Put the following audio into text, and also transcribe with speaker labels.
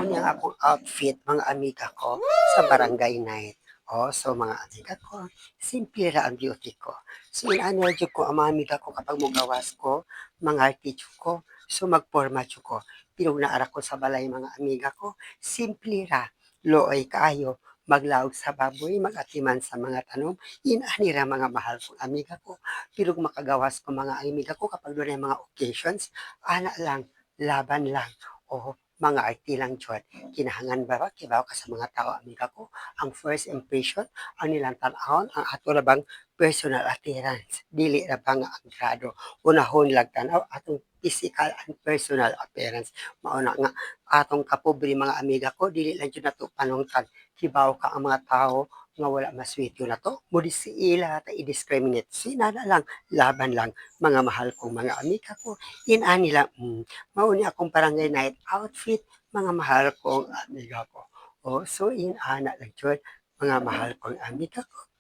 Speaker 1: ni ang akong outfit mga amiga ko sa barangay night. So mga amiga ko, simple ra ang beauty ko. So inaano jud ko ang mga amiga ko kapag mugawas ko, mga artich ko, so magporma jud ko. Pero naara ko sa balay mga amiga ko, simple ra, looy kaayo, maglaog sa baboy, magatiman sa mga tanom, inani ra mga mahal kong amiga ko. Pero makagawas ko mga amiga ko kapag doon ay mga occasions, ana lang, laban lang. O mga arti lang jud kinahangan ba kibaw ka sa mga tao amiga ko ang first impression ang nilang tan-awon ang ato ra bang personal appearance dili ra ba nga ang grado unahon lang tanaw atong physical and personal appearance mao na nga atong kapobre mga amiga ko dili lang jud nato panungtan kibaw ka ang mga tao nga wala maswito na to mo di sila ta i-discriminate sinana lang laban lang mga mahal kong mga amiga ko inani lang mao ni akong barangay night outfit, mga mahal kong amiga ko. So in ana lang jud, mga mahal kong amiga ko.